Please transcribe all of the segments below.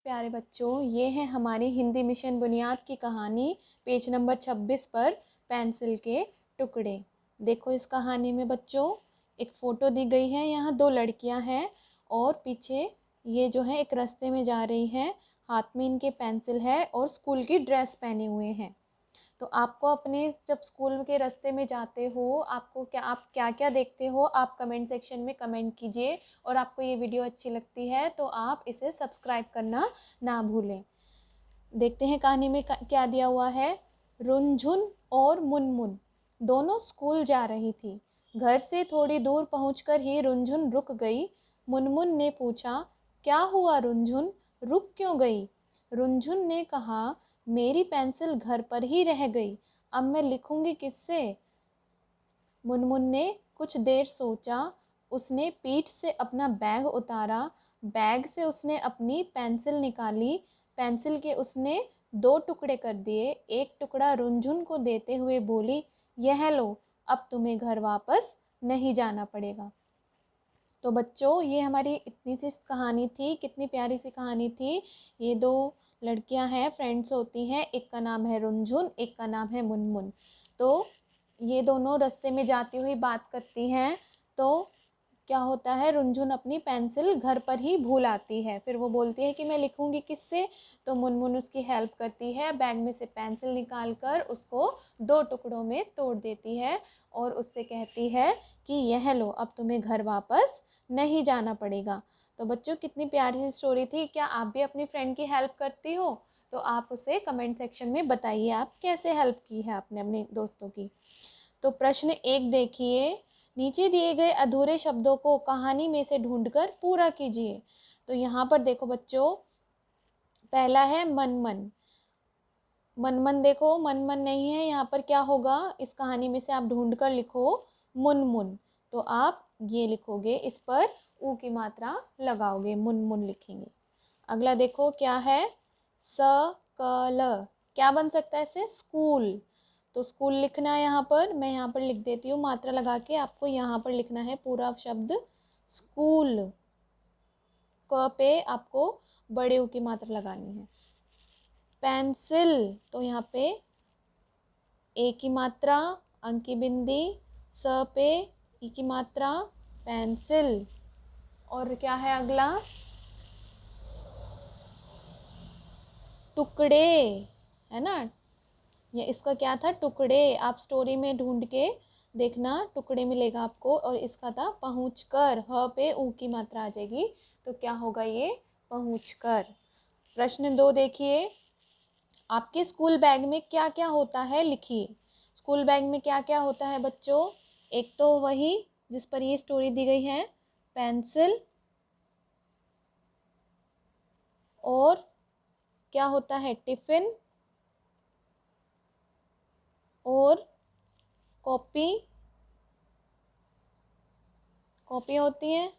प्यारे बच्चों, ये है हमारी हिंदी मिशन बुनियाद की कहानी। पेज नंबर 26 पर पेंसिल के टुकड़े। देखो इस कहानी में बच्चों एक फ़ोटो दी गई है। यहाँ दो लड़कियाँ हैं और पीछे ये जो है एक रास्ते में जा रही हैं। हाथ में इनके पेंसिल है और स्कूल की ड्रेस पहने हुए हैं। तो आपको अपने जब स्कूल के रास्ते में जाते हो आप क्या क्या देखते हो, आप कमेंट सेक्शन में कमेंट कीजिए। और आपको ये वीडियो अच्छी लगती है तो आप इसे सब्सक्राइब करना ना भूलें। देखते हैं कहानी में क्या दिया हुआ है। रुनझुन और मुनमुन दोनों स्कूल जा रही थी। घर से थोड़ी दूर पहुंचकर ही रुनझुन रुक गई। मुनमुन ने पूछा, क्या हुआ रुनझुन, रुक क्यों गई? रुनझुन ने कहा, मेरी पेंसिल घर पर ही रह गई, अब मैं लिखूंगी किससे? मुनमुन ने कुछ देर सोचा। उसने पीठ से अपना बैग उतारा। बैग से उसने अपनी पेंसिल निकाली। पेंसिल के उसने दो टुकड़े कर दिए। एक टुकड़ा रुनझुन को देते हुए बोली, यह लो, अब तुम्हें घर वापस नहीं जाना पड़ेगा। तो बच्चों ये हमारी इतनी सी कहानी थी। कितनी प्यारी सी कहानी थी। ये दो लड़कियां हैं, फ्रेंड्स होती हैं। एक का नाम है रुनझुन, एक का नाम है मुनमुन। तो ये दोनों रास्ते में जाती हुई बात करती हैं। तो क्या होता है, रुनझुन अपनी पेंसिल घर पर ही भूल आती है। फिर वो बोलती है कि मैं लिखूंगी किससे? तो मुनमुन उसकी हेल्प करती है। बैग में से पेंसिल निकाल कर उसको दो टुकड़ों में तोड़ देती है और उससे कहती है कि यह लो, अब तुम्हें घर वापस नहीं जाना पड़ेगा। तो बच्चों कितनी प्यारी सी स्टोरी थी। क्या आप भी अपनी फ्रेंड की हेल्प करती हो? तो आप उसे कमेंट सेक्शन में बताइए आप कैसे हेल्प की है आपने अपने दोस्तों की। तो प्रश्न 1 देखिए, नीचे दिए गए अधूरे शब्दों को कहानी में से ढूंढकर पूरा कीजिए। तो यहाँ पर देखो बच्चों, पहला है मनमन। मनमन देखो, मनमन नहीं है यहाँ पर। क्या होगा, इस कहानी में से आप ढूंढकर लिखो मुनमुन। तो आप ये लिखोगे, इस पर ऊ की मात्रा लगाओगे, मुनमुन लिखेंगे। अगला देखो क्या है, सकल। क्या बन सकता है इससे? स्कूल। तो स्कूल लिखना है यहाँ पर। मैं यहाँ पर लिख देती हूँ मात्रा लगा के। आपको यहाँ पर लिखना है पूरा शब्द स्कूल। क पे आपको बड़े ऊ की मात्रा लगानी है। पेंसिल, तो यहाँ पे ए की मात्रा, अंक की बिंदी, स पे ई की मात्रा, पेंसिल। और क्या है अगला, टुकड़े, है ना। ये इसका क्या था, टुकड़े। आप स्टोरी में ढूंढ के देखना, टुकड़े मिलेगा आपको। और इसका था पहुँच कर, ह पे ऊ की मात्रा आ जाएगी। तो क्या होगा ये, पहुँच कर। प्रश्न 2 देखिए, आपके स्कूल बैग में क्या क्या होता है लिखिए। स्कूल बैग में क्या क्या होता है बच्चों? एक तो वही जिस पर ये स्टोरी दी गई है, पेंसिल। और क्या होता है, टिफिन और कॉपी, कॉपी होती हैं।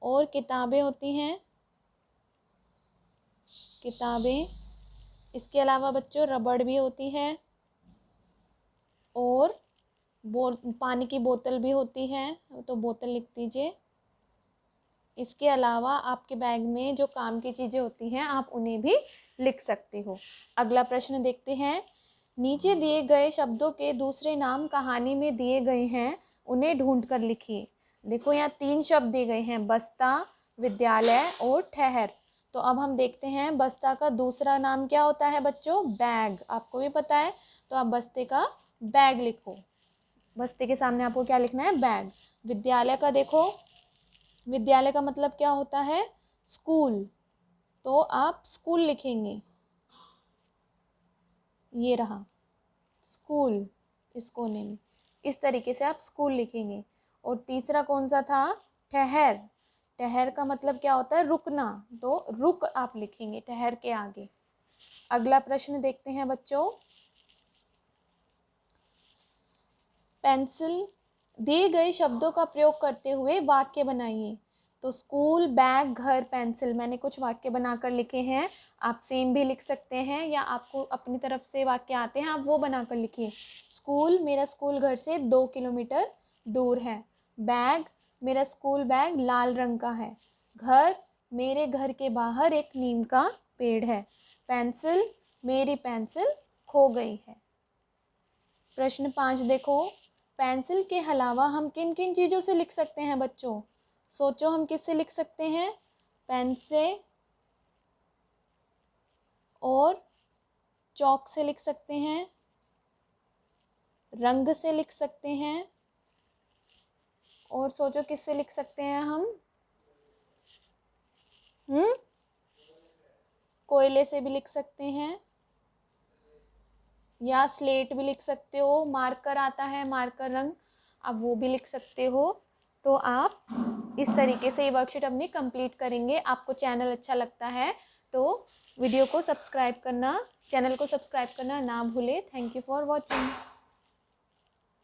और किताबें होती हैं, किताबें। इसके अलावा बच्चों रबड़ भी होती है। और पानी की बोतल भी होती है, तो बोतल लिख दीजिए। इसके अलावा आपके बैग में जो काम की चीज़ें होती हैं आप उन्हें भी लिख सकते हो। अगला प्रश्न देखते हैं, नीचे दिए गए शब्दों के दूसरे नाम कहानी में दिए गए हैं, उन्हें ढूंढकर लिखिए। देखो यहाँ 3 शब्द दिए गए हैं, बस्ता, विद्यालय और ठहर। तो अब हम देखते हैं बस्ता का दूसरा नाम क्या होता है बच्चों, बैग। आपको भी पता है। तो आप बस्ते का बैग लिखो। बस्ते के सामने आपको क्या लिखना है, बैग। विद्यालय का देखो, विद्यालय का मतलब क्या होता है, स्कूल। तो आप स्कूल लिखेंगे, ये रहा स्कूल इस कोने में। इस तरीके से आप स्कूल लिखेंगे। और तीसरा कौन सा था, ठहर। ठहर का मतलब क्या होता है, रुकना। तो रुक आप लिखेंगे ठहर के आगे। अगला प्रश्न देखते हैं बच्चों, पेंसिल, दिए गए शब्दों का प्रयोग करते हुए वाक्य बनाइए। तो स्कूल, बैग, घर, पेंसिल, मैंने कुछ वाक्य बनाकर लिखे हैं। आप सेम भी लिख सकते हैं या आपको अपनी तरफ से वाक्य आते हैं आप वो बनाकर लिखिए। स्कूल, मेरा स्कूल घर से 2 किलोमीटर दूर है। बैग, मेरा स्कूल बैग लाल रंग का है। घर, मेरे घर के बाहर एक नीम का पेड़ है। पेंसिल, मेरी पेंसिल खो गई है। प्रश्न 5 देखो, पेंसिल के अलावा हम किन किन चीज़ों से लिख सकते हैं बच्चों? सोचो, हम किससे लिख सकते हैं? पेन से और चौक से लिख सकते हैं, रंग से लिख सकते हैं, और सोचो किससे लिख सकते हैं हम? कोयले से भी लिख सकते हैं, या स्लेट भी लिख सकते हो, मार्कर आता है, मार्कर रंग, आप वो भी लिख सकते हो। तो आप इस तरीके से ये वर्कशीट अपनी कंप्लीट करेंगे। आपको चैनल अच्छा लगता है तो वीडियो को सब्सक्राइब करना, चैनल को सब्सक्राइब करना ना भूले। Thank you for watching.